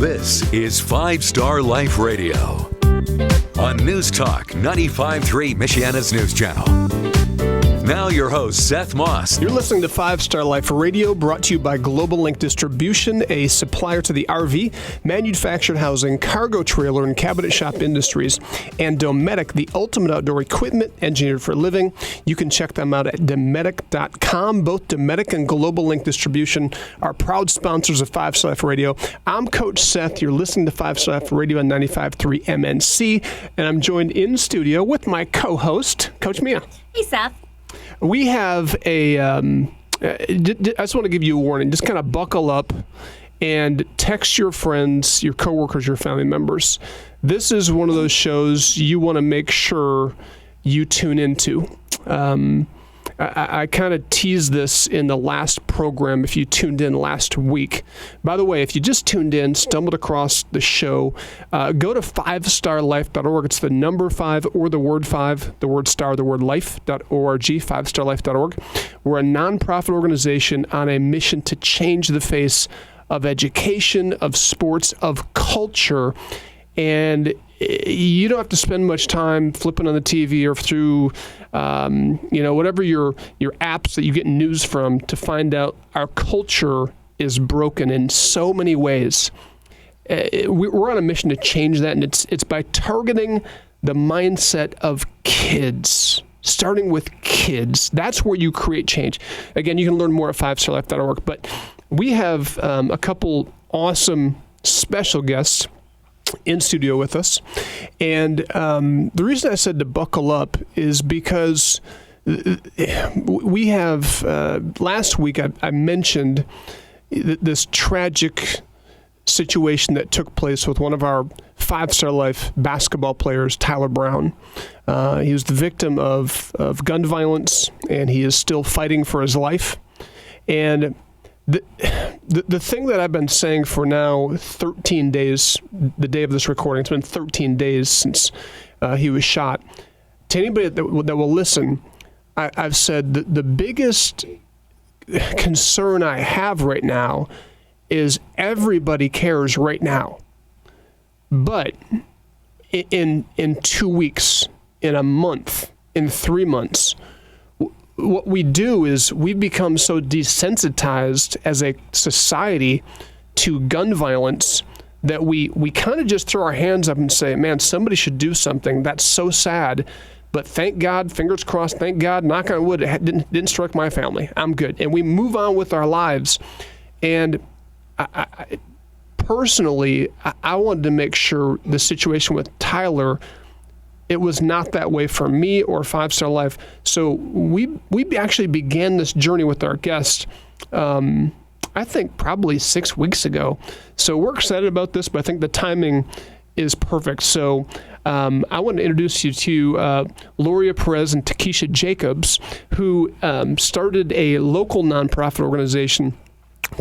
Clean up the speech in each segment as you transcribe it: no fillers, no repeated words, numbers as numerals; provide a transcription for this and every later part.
This is 5 Star Life Radio on News Talk 95.3 Michiana's News Channel. Now your host, Seth Moss. You're listening to 5 Star Life Radio, brought to you by Global Link Distribution, a supplier to the RV, manufactured housing, cargo trailer, and cabinet shop industries, and Dometic, the ultimate outdoor equipment engineered for living. You can check them out at Dometic.com. Both Dometic and Global Link Distribution are proud sponsors of 5 Star Life Radio. I'm Coach Seth. You're listening to 5 Star Life Radio on 95.3 MNC, and I'm joined in studio with my co-host, Coach Mia. Hey, Seth. We have I just want to give you a warning. Just kind of buckle up and text your friends, your coworkers, your family members. This is one of those shows you want to make sure you tune into. I kind of teased this in the last program if you tuned in last week. By the way, if you just tuned in, stumbled across the show, go to 5starlife.org. It's the number 5 or the word 5, the word star, the word life.org, 5starlife.org. We're a nonprofit organization on a mission to change the face of education, of sports, of culture. And you don't have to spend much time flipping on the TV or through, whatever your apps that you get news from to find out our culture is broken in so many ways. We're on a mission to change that, and it's by targeting the mindset of kids, starting with kids. That's where you create change. Again, you can learn more at 5starlife.org, but we have a couple awesome special guests in studio with us. And the reason I said to buckle up is because we have, last week I mentioned this tragic situation that took place with one of our 5 Star Life basketball players, Tyler Brown. He was the victim of gun violence, and he is still fighting for his life. And the thing that I've been saying for now 13 days, the day of this recording, it's been 13 days since he was shot. To anybody that will listen, I've said that the biggest concern I have right now is everybody cares right now. But in 2 weeks, in a month, in 3 months, what we do is we become so desensitized as a society to gun violence that we kind of just throw our hands up and say, man, somebody should do something. That's so sad. But thank God, fingers crossed, thank God, knock on wood, it didn't strike my family. I'm good. And we move on with our lives. And personally, I wanted to make sure the situation with Tyler, it was not that way for me or 5 Star Life. So we actually began this journey with our guest, I think probably 6 weeks ago. So we're excited about this, but I think the timing is perfect. So I want to introduce you to Loria Perez and Takisha Jacobs, who started a local nonprofit organization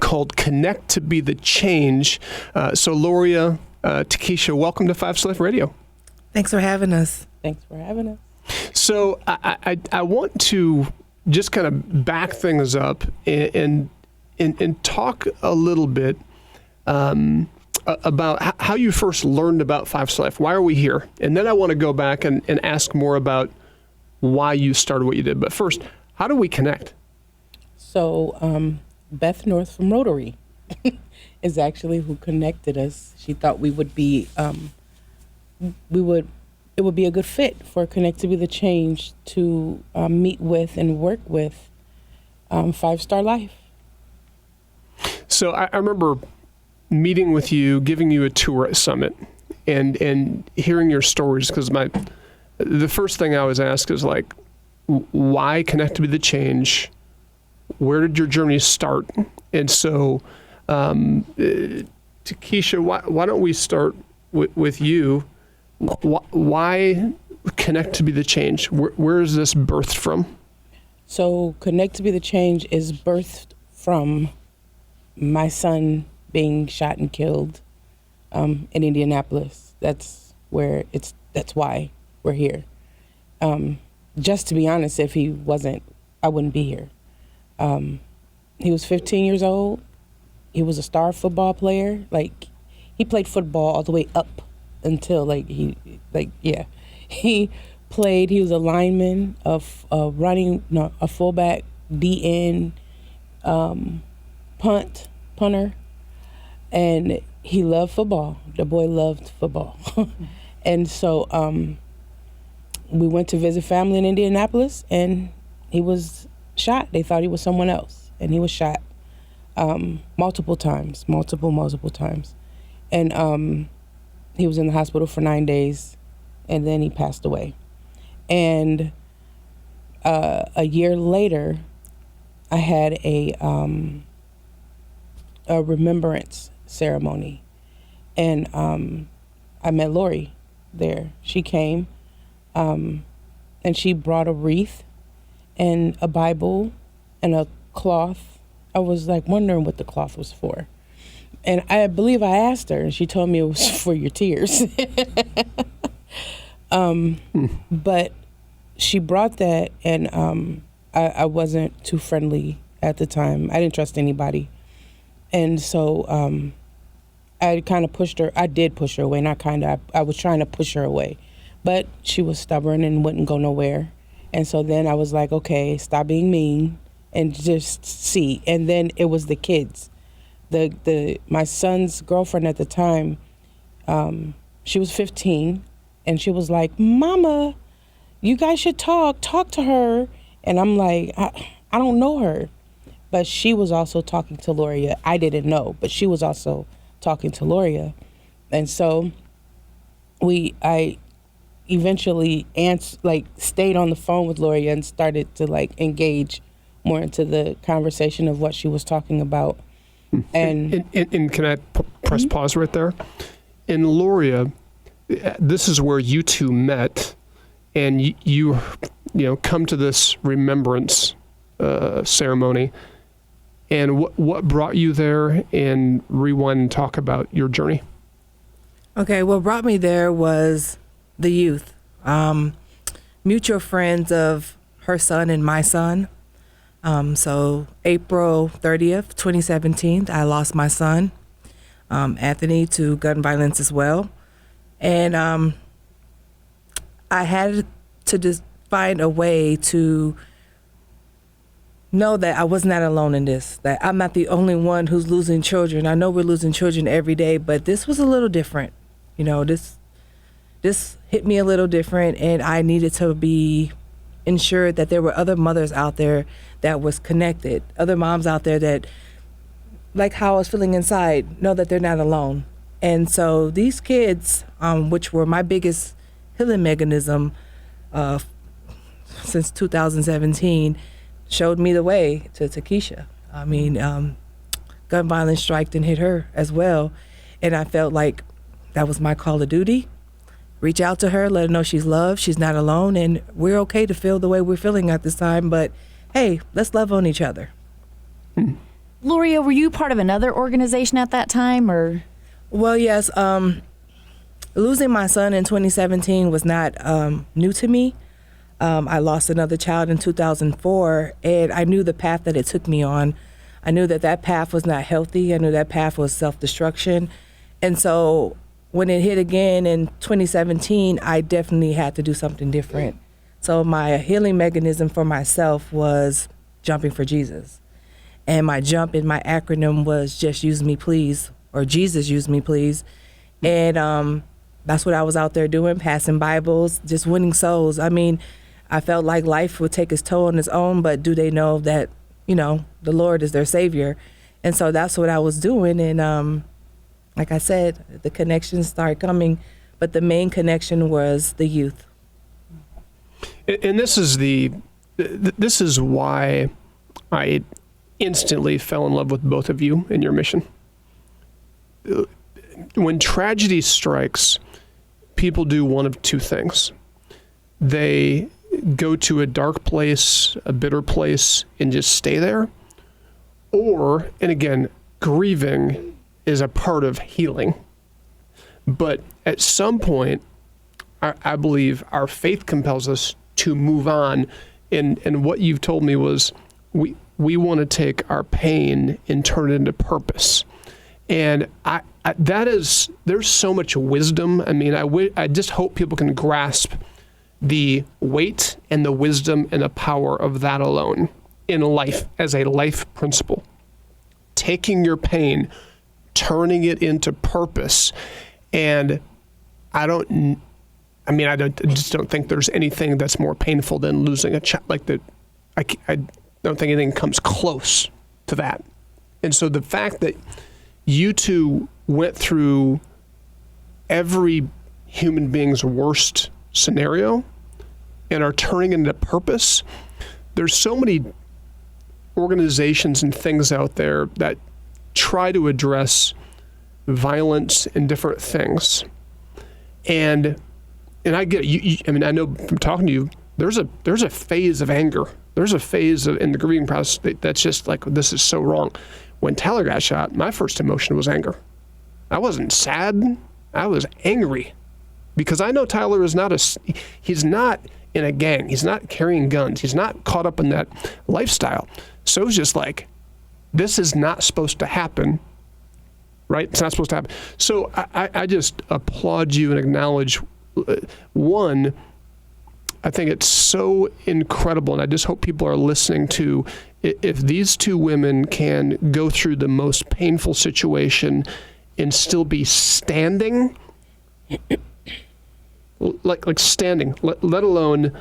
called Connect to Be the Change. So Loria, Takisha, welcome to 5 Star Life Radio. Thanks for having us. Thanks for having us. So I want to just kind of back things up and talk a little bit about how you first learned about 5 Star Life. Why are we here? And then I want to go back and ask more about why you started what you did. But first, how do we connect? So Beth North from Rotary is actually who connected us. She thought we would be it would be a good fit for Connect to Be the Change to meet with and work with 5 Star Life. So I remember meeting with you, giving you a tour at Summit, and hearing your stories, because the first thing I always ask is like, why Connect to Be the Change? Where did your journey start? And so, Takisha, why don't we start with you? Why Connect to Be the Change? Where is this birthed from? So Connect to Be the Change is birthed from my son being shot and killed in Indianapolis. That's why we're here. Just to be honest, if he wasn't, I wouldn't be here. He was 15 years old. He was a star football player. Like, he played football all the way up until he played. He was a lineman, a fullback, DN, punter, and he loved football. The boy loved football. And so we went to visit family in Indianapolis, and he was shot. They thought he was someone else, and he was shot multiple times. And he was in the hospital for 9 days, and then he passed away. And a year later, I had a remembrance ceremony, and I met Lori there. She came, and she brought a wreath and a Bible and a cloth. I was wondering what the cloth was for. And I believe I asked her, and she told me it was for your tears. But she brought that, and I wasn't too friendly at the time. I didn't trust anybody. And so I kind of pushed her. I did push her away, not kind of. I was trying to push her away. But she was stubborn and wouldn't go nowhere. And so then I was like, okay, stop being mean and just see. And then it was the kids. My son's girlfriend at the time, she was 15, and she was like, Mama, you guys should talk to her. And I'm like, I don't know her. But she was also talking to Loria. I didn't know, but she was also talking to Loria. And so I eventually stayed on the phone with Loria and started to engage more into the conversation of what she was talking about. And can I press pause right there? In Loria, this is where you two met, and you come to this remembrance ceremony. And what brought you there? And rewind and talk about your journey. Okay, what brought me there was the youth, mutual friends of her son and my son. So April 30th, 2017, I lost my son, Anthony, to gun violence as well. And I had to just find a way to know that I was not alone in this, that I'm not the only one who's losing children. I know we're losing children every day, but this was a little different. This hit me a little different, and I needed to be ensured that there were other mothers out there that was connected, other moms out there that, like how I was feeling inside, know that they're not alone. And so these kids, which were my biggest healing mechanism since 2017, showed me the way to Takisha. I mean, gun violence struck and hit her as well. And I felt like that was my call of duty. Reach out to her, let her know she's loved, she's not alone, and we're okay to feel the way we're feeling at this time, but hey, let's love on each other. Loria, were you part of another organization at that time, or? Well, yes. Losing my son in 2017 was not new to me. I lost another child in 2004, and I knew the path that it took me on. I knew that path was not healthy. I knew that path was self-destruction. And so when it hit again in 2017, I definitely had to do something different. So my healing mechanism for myself was jumping for Jesus. And my jump in my acronym was just use me please, or Jesus use me please. And that's what I was out there doing, passing Bibles, just winning souls. I mean, I felt like life would take its toll on its own, but do they know that, the Lord is their savior? And so that's what I was doing. And like I said, the connections started coming, but the main connection was the youth. And this is why I instantly fell in love with both of you and your mission. When tragedy strikes, people do one of two things. They go to a dark place, a bitter place, and just stay there. Or, and again, grieving is a part of healing. But at some point, I believe our faith compels us to move on. And what you've told me was we want to take our pain and turn it into purpose. And there's so much wisdom. I mean, I just hope people can grasp the weight and the wisdom and the power of that alone in life as a life principle. Taking your pain, turning it into purpose. And I just don't think there's anything that's more painful than losing a child. Like that, I don't think anything comes close to that. And so the fact that you two went through every human being's worst scenario and are turning into purpose, there's so many organizations and things out there that try to address violence and different things. And I get it. I mean, I know from talking to you, there's a phase of anger. There's a phase in the grieving process that's just like, this is so wrong. When Tyler got shot, my first emotion was anger. I wasn't sad. I was angry because I know Tyler is he's not in a gang. He's not carrying guns. He's not caught up in that lifestyle. So it's just like, this is not supposed to happen, right? It's not supposed to happen. So I just applaud you and acknowledge, one, I think it's so incredible, and I just hope people are listening to, if these two women can go through the most painful situation and still be standing, like standing, let alone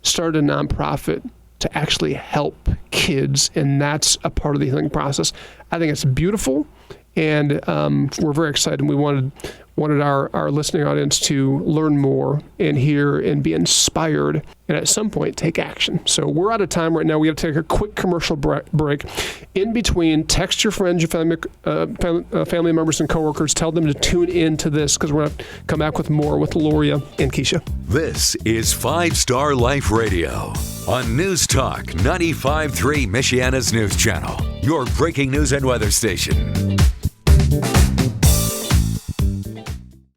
start a nonprofit to actually help kids, and that's a part of the healing process. I think it's beautiful, and we're very excited. We wanted our listening audience to learn more and hear and be inspired, and at some point take action. So we're out of time right now. We have to take a quick commercial break. In between, text your friends, your family members and coworkers. Tell them to tune in to this, because we're going to come back with more with Loria and Takisha. This is 5 Star Life Radio on News Talk 95.3 Michiana's News Channel, your breaking news and weather station.